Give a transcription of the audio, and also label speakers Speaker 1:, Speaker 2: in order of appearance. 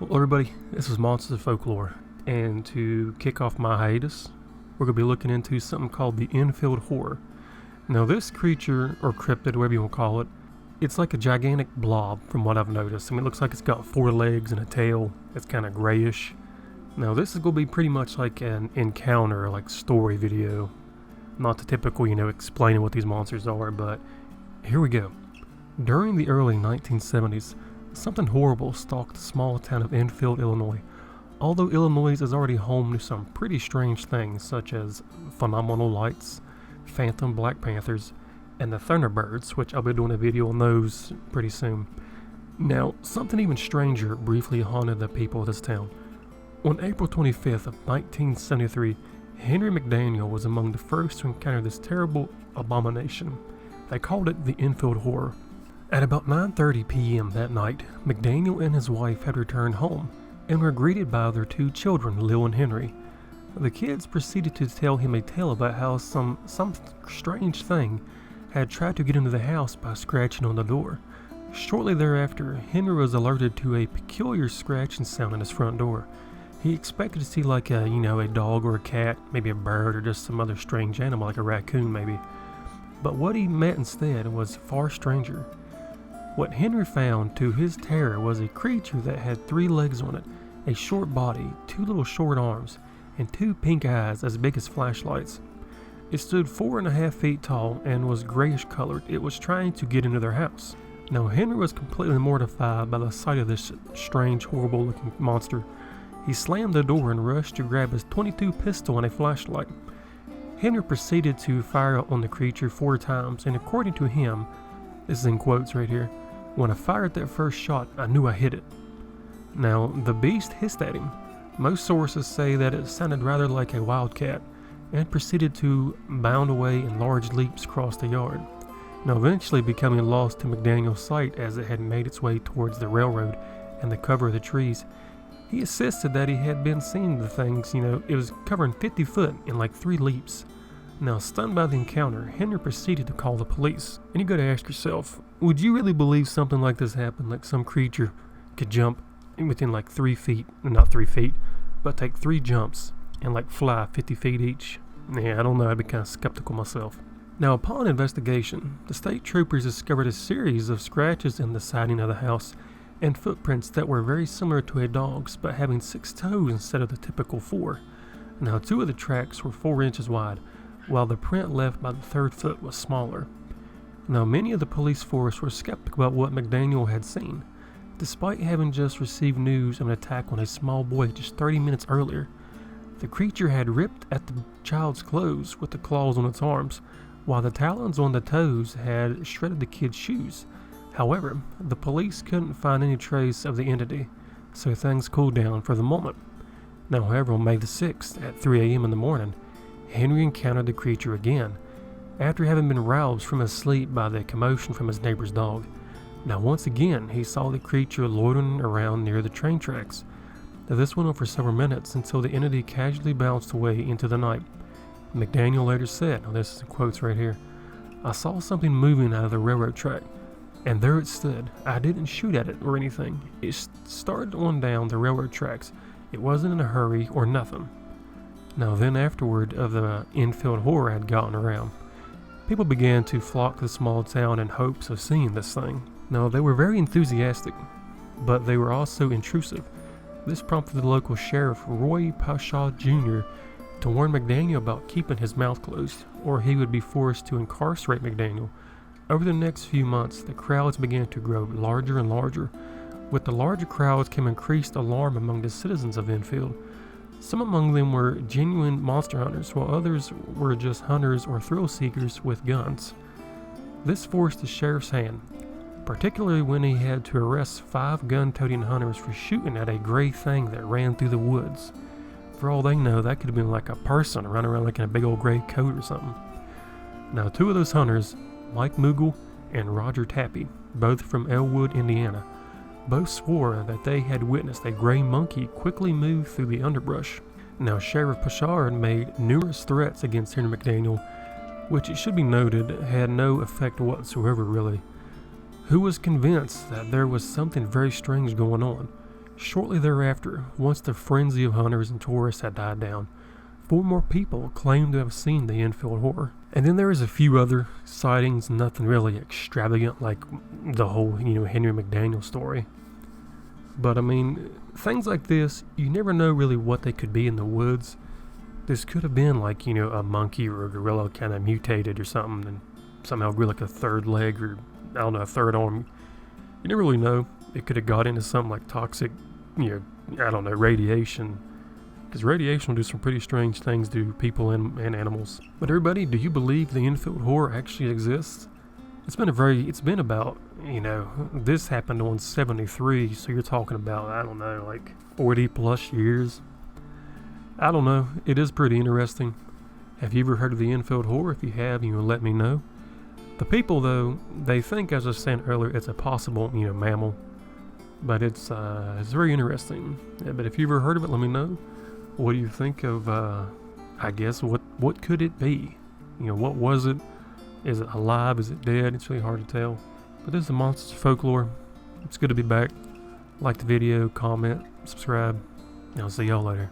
Speaker 1: Well, everybody, this is Monsters of Folklore, and to kick off my hiatus, we're going to be looking into something called the Enfield Horror. Now, this creature, or cryptid, whatever you want to call it, it's like a gigantic blob from what I've noticed. I mean, it looks like it's got 4 legs and a tail. It's kind of grayish. Now, this is going to be pretty much like an encounter, like story video. Not the typical, explaining what these monsters are, but here we go. During the early 1970s, something horrible stalked the small town of Enfield, Illinois. Although Illinois is already home to some pretty strange things such as phenomenal lights, phantom black panthers, and the Thunderbirds, which I'll be doing a video on those pretty soon. Now, something even stranger briefly haunted the people of this town. On April 25th of 1973, Henry McDaniel was among the first to encounter this terrible abomination. They called it the Enfield Horror. At about 9:30 p.m. that night, McDaniel and his wife had returned home and were greeted by their 2 children, Lil and Henry. The kids proceeded to tell him a tale about how some strange thing had tried to get into the house by scratching on the door. Shortly thereafter, Henry was alerted to a peculiar scratching sound in his front door. He expected to see like a dog or a cat, maybe a bird or just some other strange animal like a raccoon maybe. But what he met instead was far stranger. What Henry found, to his terror, was a creature that had 3 legs on it, a short body, 2 little short arms, and 2 pink eyes as big as flashlights. It stood 4.5 feet tall and was grayish colored. It was trying to get into their house. Now, Henry was completely mortified by the sight of this strange, horrible looking monster. He slammed the door and rushed to grab his .22 pistol and a flashlight. Henry proceeded to fire on the creature 4 times, and according to him, this is in quotes right here, "When I fired that first shot, I knew I hit it." Now, the beast hissed at him. Most sources say that it sounded rather like a wildcat, and proceeded to bound away in large leaps across the yard. Now, eventually becoming lost to McDaniel's sight as it had made its way towards the railroad and the cover of the trees. He insisted that he had been seeing the things, it was covering 50 foot in like 3 leaps. Now, stunned by the encounter, Henry proceeded to call the police. And you gotta ask yourself, would you really believe something like this happened? Like some creature could jump within like 3 feet, not 3 feet, but take 3 jumps and like fly 50 feet each? Yeah, I don't know, I'd be kind of skeptical myself. Now, upon investigation, the state troopers discovered a series of scratches in the siding of the house and footprints that were very similar to a dog's, but having 6 toes instead of the typical 4. Now, 2 of the tracks were 4 inches wide, while the print left by the 3rd foot was smaller. Now, many of the police force were skeptical about what McDaniel had seen, despite having just received news of an attack on a small boy just 30 minutes earlier. The creature had ripped at the child's clothes with the claws on its arms, while the talons on the toes had shredded the kid's shoes. However, the police couldn't find any trace of the entity, so things cooled down for the moment. Now, however, on May the 6th at 3 a.m. in the morning, Henry encountered the creature again, after having been roused from his sleep by the commotion from his neighbor's dog. Now, once again, he saw the creature loitering around near the train tracks. Now, this went on for several minutes until the entity casually bounced away into the night. McDaniel later said, now this is in quotes right here, "I saw something moving out of the railroad track, and there it stood. I didn't shoot at it or anything. It started on down the railroad tracks. It wasn't in a hurry or nothing." Now, then afterward of the Enfield Horror had gotten around, people began to flock to the small town in hopes of seeing this thing. Now, they were very enthusiastic, but they were also intrusive. This prompted the local sheriff, Roy Pashaw Jr., to warn McDaniel about keeping his mouth closed, or he would be forced to incarcerate McDaniel. Over the next few months, the crowds began to grow larger and larger. With the larger crowds came increased alarm among the citizens of Enfield. Some among them were genuine monster hunters, while others were just hunters or thrill seekers with guns. This forced the sheriff's hand, particularly when he had to arrest 5 gun-toting hunters for shooting at a gray thing that ran through the woods. For all they know, that could have been like a person running around like in a big old gray coat or something. Now, 2 of those hunters, Mike Moogle and Roger Tappy, both from Elwood, Indiana, both swore that they had witnessed a gray monkey quickly move through the underbrush. Now, Sheriff Pashard made numerous threats against Henry McDaniel, which it should be noted had no effect whatsoever really, who was convinced that there was something very strange going on. Shortly thereafter, once the frenzy of hunters and tourists had died down, 4 more people claimed to have seen the Enfield Horror. And then there is a few other sightings, nothing really extravagant like the whole, Henry McDaniel story. But I mean, things like this, you never know really what they could be in the woods. This could have been like, a monkey or a gorilla kind of mutated or something and somehow grew like a third leg or, I don't know, a third arm. You never really know. It could have got into something like toxic, radiation. Because radiation will do some pretty strange things to people and animals. But everybody, do you believe the Enfield Horror actually exists? It's been about, this happened on 73, so you're talking about, I don't know, like 40 plus years. I don't know, it is pretty interesting. Have you ever heard of the Enfield Horror? If you have, let me know. The people, though, they think, as I was saying earlier, it's a possible, mammal. But it's very interesting. Yeah, but if you've ever heard of it, let me know. What do you think of, I guess, what could it be? What was it? Is it alive? Is it dead? It's really hard to tell. But this is the Monsters of Folklore. It's good to be back. Like the video, comment, subscribe, and I'll see y'all later.